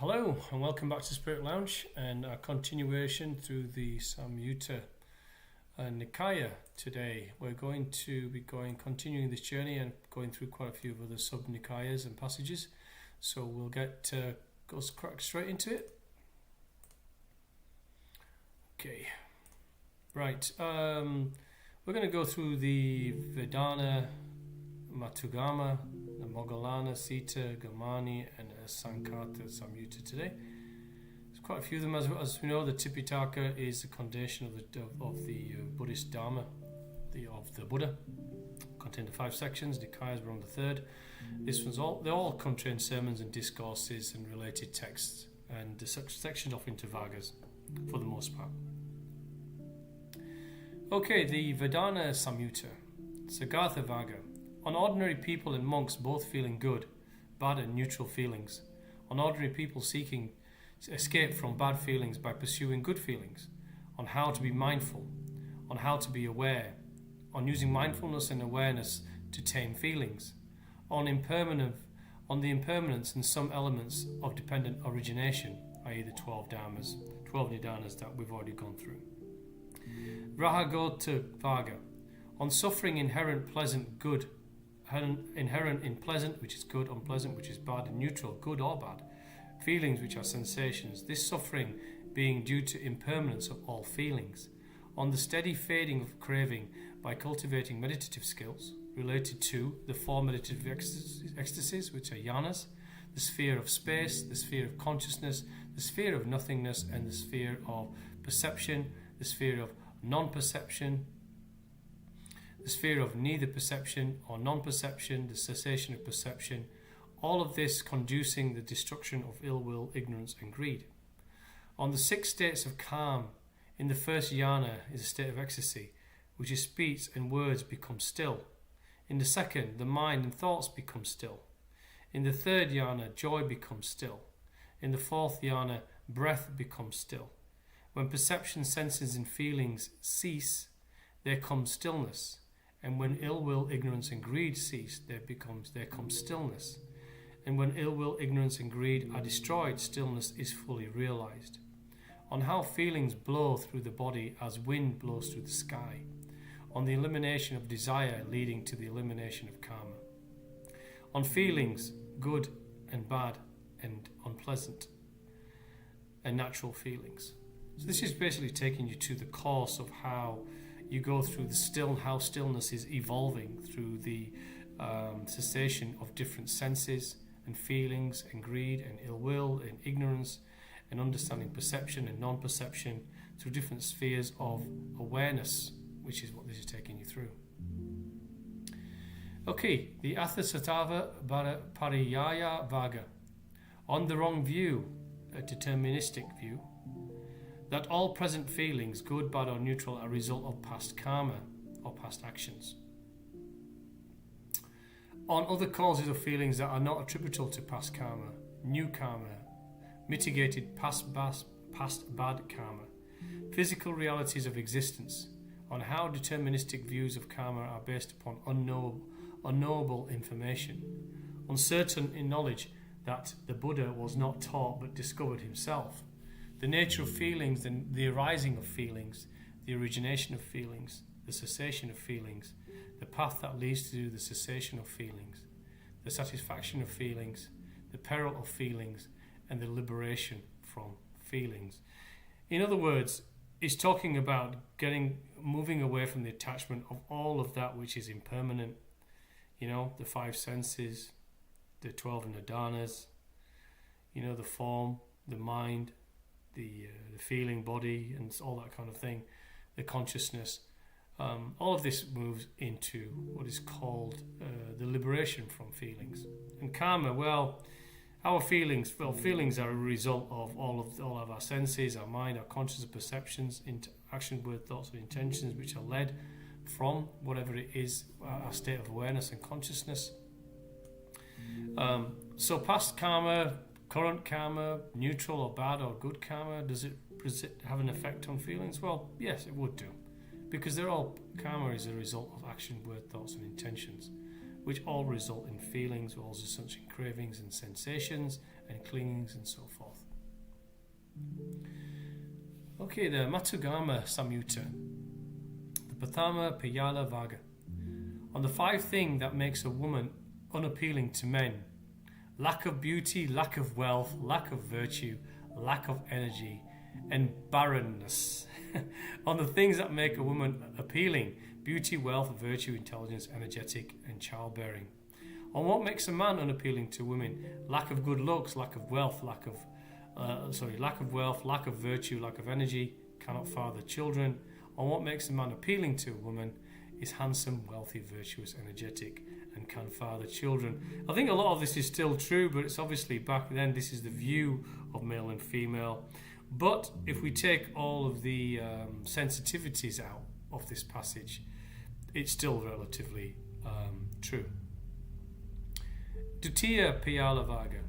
Hello and welcome back to Spirit Lounge and our continuation through the Samyutta Nikaya. Today we're going to be continuing this journey and going through quite a few of other sub-Nikayas and passages. So we'll go straight into it. Okay, right. We're going to go through the Vedana, Matugama, the Moggallana, Sita, Gamani, and Sankata Samyutta today. There's quite a few of them, as we know. The Tipitaka is the foundation of the Buddhist dhamma, of the Buddha. Contained 5 sections. Nikayas were on the 3rd. They all contain sermons and discourses and related texts, and the sections off into vaggas for the most part. Okay, the Vedana Samyutta, Sagatha Vagga. On ordinary people and monks both feeling good, bad and neutral feelings. On ordinary people seeking escape from bad feelings by pursuing good feelings. On how to be mindful. On how to be aware. On using mindfulness and awareness to tame feelings. On the impermanence and some elements of dependent origination, i.e. the 12 nidanas that we've already gone through. Rahagota Vagga. On suffering inherent in pleasant, which is good, unpleasant, which is bad, and neutral, good or bad, feelings which are sensations, this suffering being due to impermanence of all feelings, on the steady fading of craving by cultivating meditative skills related to the 4 meditative ecstasies, which are yanas, the sphere of space, the sphere of consciousness, the sphere of nothingness, and the sphere of perception, the sphere of non-perception, the sphere of neither perception or non-perception, the cessation of perception, all of this conducing the destruction of ill will, ignorance and greed. On the 6 states of calm, in the first jhana is a state of ecstasy, which is speech and words become still. In the second, the mind and thoughts become still. In the 3rd jhana, joy becomes still. In the 4th jhana, breath becomes still. When perception, senses and feelings cease, there comes stillness. And when ill will, ignorance and greed cease, there comes stillness. And when ill will, ignorance and greed are destroyed, stillness is fully realized. On how feelings blow through the body as wind blows through the sky. On the elimination of desire leading to the elimination of karma. On feelings, good and bad and unpleasant, and natural feelings. So this is basically taking you to the course of how you go through how stillness is evolving through the cessation of different senses and feelings and greed and ill will and ignorance and understanding perception and non-perception through different spheres of awareness, which is what this is taking you through. Okay, the Athasattva Pariyaya Vagga. On the wrong view, a deterministic view, that all present feelings, good, bad or neutral, are a result of past karma or past actions. On other causes of feelings that are not attributable to past karma, new karma, mitigated past bad karma, physical realities of existence, on how deterministic views of karma are based upon unknowable information, uncertain in knowledge that the Buddha was not taught but discovered himself, the nature of feelings and the arising of feelings, the origination of feelings, the cessation of feelings, the path that leads to the cessation of feelings, the satisfaction of feelings, the peril of feelings, and the liberation from feelings. In other words, it's talking about moving away from the attachment of all of that which is impermanent, the 5 senses, the 12 nidanas, the form, the mind, the feeling body and all that kind of thing, the consciousness. All of this moves into what is called the liberation from feelings. And karma, our feelings are a result of all of our senses, our mind, our conscious perceptions, into action, word, thoughts and intentions, which are led from whatever it is, our state of awareness and consciousness. So past karma, current karma, neutral or bad or good karma, does it have an effect on feelings? Well, yes, it would do, because karma is a result of action, word, thoughts and intentions. which all result in feelings, all result in cravings and sensations and clingings and so forth. Okay, the Pitaka-Samyutta, the Prathama Piyala Vagga. On the 5 things that makes a woman unappealing to men: lack of beauty, lack of wealth, lack of virtue, lack of energy, and barrenness. On the things that make a woman appealing: beauty, wealth, virtue, intelligence, energetic, and childbearing. On what makes a man unappealing to women: lack of good looks, lack of wealth, lack of virtue, lack of energy, cannot father children. On what makes a man appealing to a woman is handsome, wealthy, virtuous, energetic, and can father children. I think a lot of this is still true, but it's obviously back then this is the view of male and female. But if we take all of the sensitivities out of this passage, it's still relatively true. Dutiya Piyala Vagga.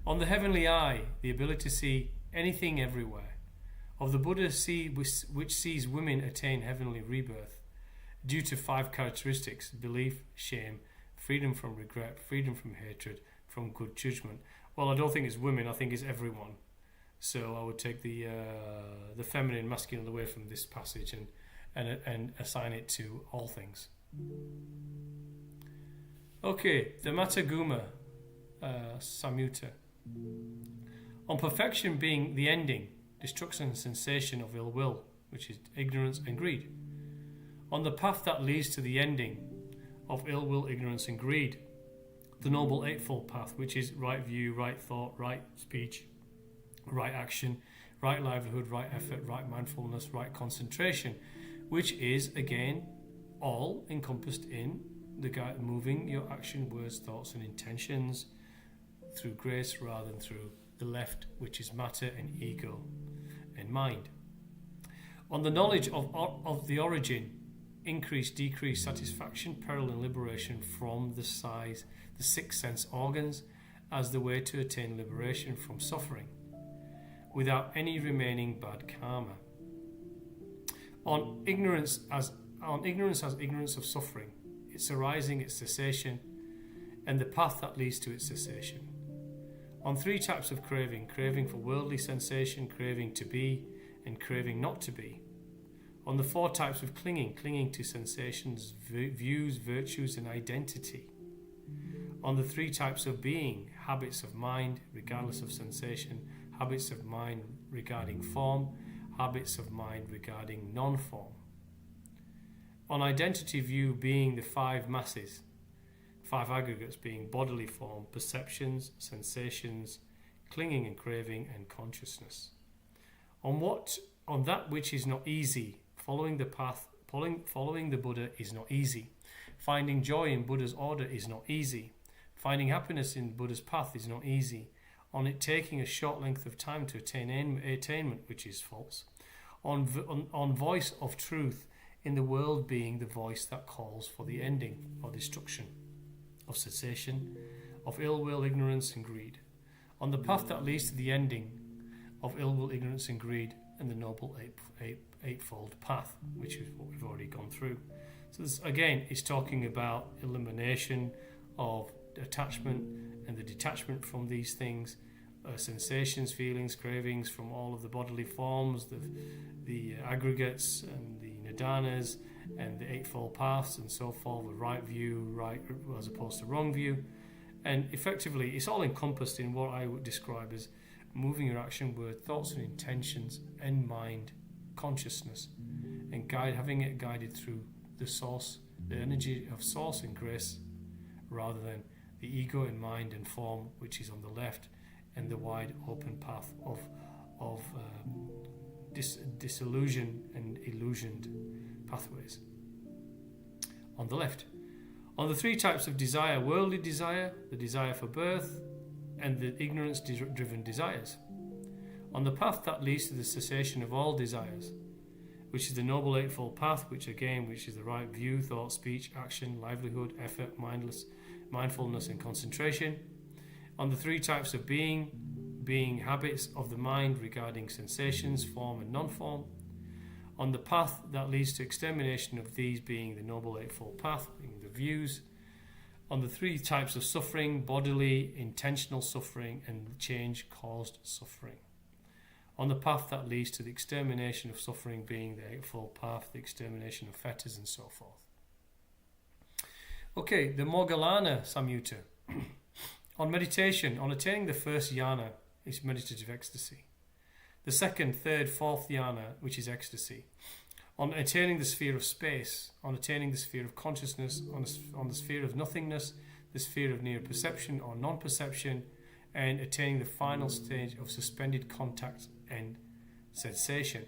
On the heavenly eye, the ability to see anything everywhere. Of the Buddha which sees women attain heavenly rebirth due to 5 characteristics: belief, shame, freedom from regret, freedom from hatred, from good judgment. Well, I don't think it's women, I think it's everyone. So I would take the feminine, masculine away from this passage and assign it to all things. Okay, the Pitaka-Samyutta. On perfection being the ending, destruction and sensation of ill will, which is ignorance and greed. On the path that leads to the ending of ill will, ignorance and greed, the Noble Eightfold Path, which is right view, right thought, right speech, right action, right livelihood, right effort, right mindfulness, right concentration, which is again all encompassed in the guide moving your action, words, thoughts and intentions through grace rather than through the left, which is matter and ego and mind. On the knowledge of the origin, increase, decrease, satisfaction, peril and liberation from the 6 sense organs as the way to attain liberation from suffering without any remaining bad karma. On ignorance as ignorance of suffering, its arising, its cessation, and the path that leads to its cessation. On 3 types of craving: craving for worldly sensation, craving to be, and craving not to be. On the 4 types of clinging: clinging to sensations, views, virtues, and identity. On the 3 types of being: habits of mind, regardless of sensation, habits of mind regarding form, habits of mind regarding non-form. On identity view being the 5 masses, 5 aggregates being bodily form, perceptions, sensations, clinging and craving, and consciousness. On that which is not easy, following the path, following the Buddha is not easy. Finding joy in Buddha's order is not easy. Finding happiness in Buddha's path is not easy. On it taking a short length of time to attain attainment, which is false. On voice of truth in the world being the voice that calls for the ending or destruction of cessation, of ill will, ignorance and greed. On the path that leads to the ending of ill will, ignorance and greed, and the Noble Eightfold Path, which is what we've already gone through. So this again is talking about elimination of attachment and the detachment from these things, sensations, feelings, cravings from all of the bodily forms, the aggregates and the nidanas and the Eightfold Paths and so forth, the right view, right as opposed to wrong view. And effectively it's all encompassed in what I would describe as moving your action, word, thoughts and intentions and mind consciousness, and having it guided through the source, the energy of source and grace, rather than the ego and mind and form, which is on the left, and the wide open path of disillusion and illusioned pathways on the left. On the 3 types of desire: worldly desire, the desire for birth, and the ignorance-driven desires. On the path that leads to the cessation of all desires, which is the Noble Eightfold Path, which is the right view, thought, speech, action, livelihood, effort, mindfulness and concentration. On the 3 types of being habits of the mind regarding sensations, form and non-form. On the path that leads to extermination of these being the Noble Eightfold Path, being the views, on the three types of suffering: bodily, intentional suffering, and change-caused suffering. On the path that leads to the extermination of suffering, being the Eightfold Path, the extermination of fetters, and so forth. Okay, the Moggallana Samyutta. On meditation, on attaining the first jhana, is meditative ecstasy. The second, third, fourth jhana, which is ecstasy. On attaining the sphere of space, on attaining the sphere of consciousness, on the sphere of nothingness, the sphere of near perception or non-perception, and attaining the final stage of suspended contact and sensation,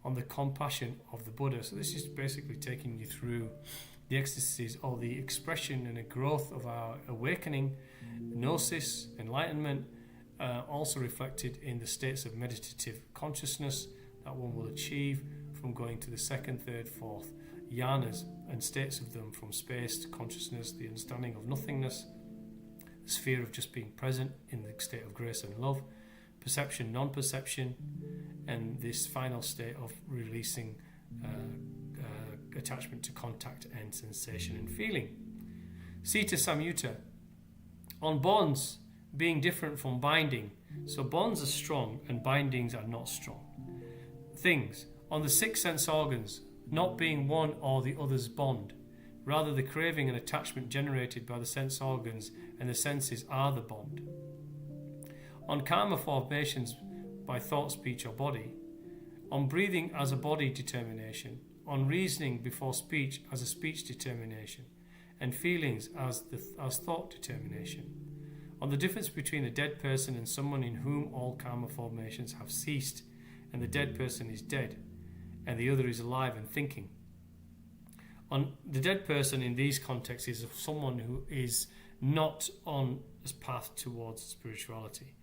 on the compassion of the Buddha. So this is basically taking you through the ecstasies, or the expression and the growth of our awakening, gnosis, enlightenment, also reflected in the states of meditative consciousness that one will achieve from going to the second, third, fourth jhanas, and states of them from space to consciousness, the understanding of nothingness, the sphere of just being present in the state of grace and love, perception, non-perception, and this final state of releasing attachment to contact and sensation and feeling. Sutta Samyutta. On bonds being different from binding. So bonds are strong and bindings are not strong. Things. On the six sense organs, not being one or the other's bond. Rather, the craving and attachment generated by the sense organs and the senses are the bond. On karma formations by thought, speech or body. On breathing as a body determination. On reasoning before speech as a speech determination. And feelings as thought determination. On the difference between a dead person and someone in whom all karma formations have ceased, and the dead person is dead, and the other is alive and thinking. On the dead person in these contexts is someone who is not on his path towards spirituality,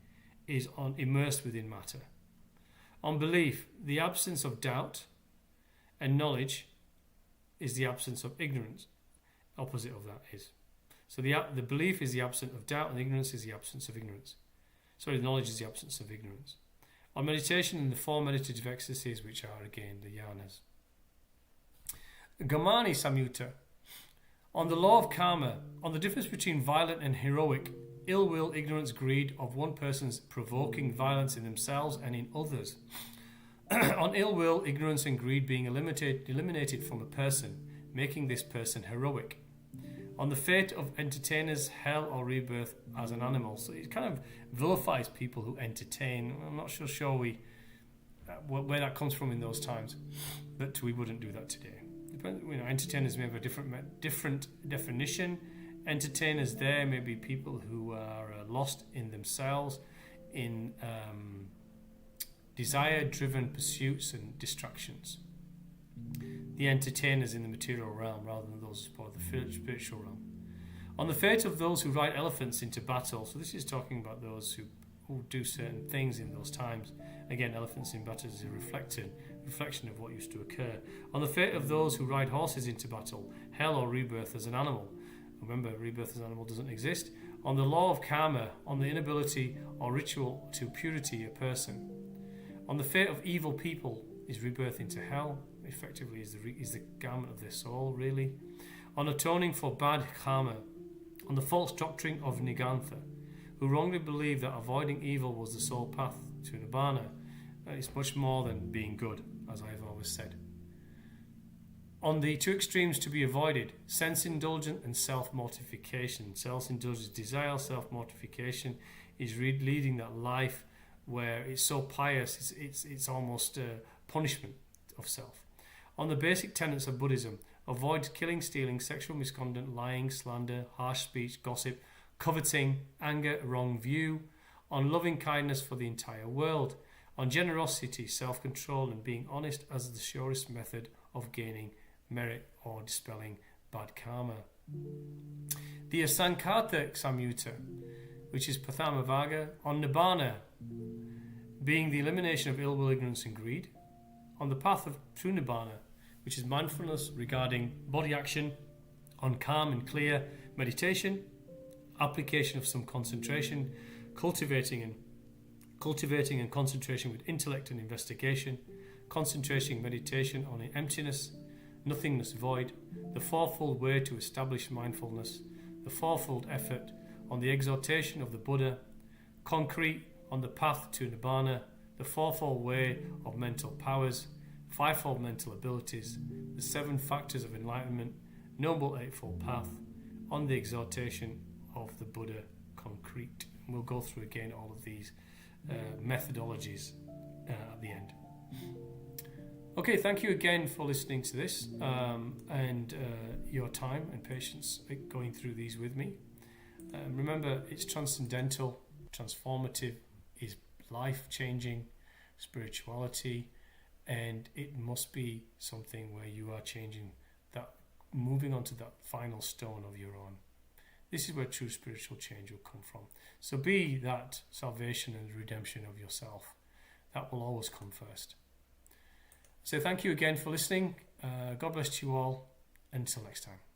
is immersed within matter. On belief, the absence of doubt and knowledge is the absence of ignorance. Opposite of that is. So the belief is the absence of doubt, and ignorance is the absence of ignorance. Sorry, the knowledge is the absence of ignorance. On meditation and the four meditative ecstasies, which are again the jhanas. Gammani Samyutta. On the law of karma, on the difference between violent and heroic, ill will, ignorance, greed of one person's provoking violence in themselves and in others. On ill will, ignorance and greed being eliminated from a person, making this person heroic. On the fate of entertainers, hell or rebirth as an animal. So it kind of vilifies people who entertain. I'm not sure where that comes from in those times, but we wouldn't do that today. Entertainers may have a different definition. Entertainers there may be people who are lost in themselves, in desire-driven pursuits and distractions. The entertainers in the material realm rather than those as part of the spiritual realm. On the fate of those who ride elephants into battle. So this is talking about those who do certain things in those times. Again, elephants in battle is a reflection of what used to occur. On the fate of those who ride horses into battle, hell or rebirth as an animal. Remember, rebirth as an animal doesn't exist. On the law of karma, on the inability or ritual to purity a person. On the fate of evil people is rebirth into hell. Effectively is the garment of their soul, really. On atoning for bad karma. On the false doctrine of Nigantha, who wrongly believed that avoiding evil was the sole path to nibbana. It's much more than being good, as I've always said. On the two extremes to be avoided, sense-indulgent and self-mortification. Self-indulgence, desire, self-mortification is leading that life where it's so pious, it's almost punishment of self. On the basic tenets of Buddhism, avoid killing, stealing, sexual misconduct, lying, slander, harsh speech, gossip, coveting, anger, wrong view. On loving kindness for the entire world. On generosity, self-control, and being honest as the surest method of gaining merit or dispelling bad karma. The Asankhata Samyutta, which is Prathama Vagga. On Nibbana, being the elimination of ill will, ignorance and greed. On the path of true Nibbana, which is mindfulness regarding body action. On calm and clear meditation, application of some concentration, cultivating and concentration with intellect and investigation, concentration meditation on emptiness, nothingness void, the fourfold way to establish mindfulness, the fourfold effort on the exaltation of the Buddha, concrete on the path to Nibbana, the fourfold way of mental powers, fivefold mental abilities, the seven factors of enlightenment, noble eightfold path, on the exaltation of the Buddha, concrete. And we'll go through again all of these methodologies at the end. Okay, thank you again for listening to this and your time and patience going through these with me. Remember, it's transcendental, transformative, is life-changing spirituality, and it must be something where you are changing that, moving on to that final stone of your own. This is where true spiritual change will come from. So be that salvation and redemption of yourself. That will always come first. So thank you again for listening. God bless you all. Until next time.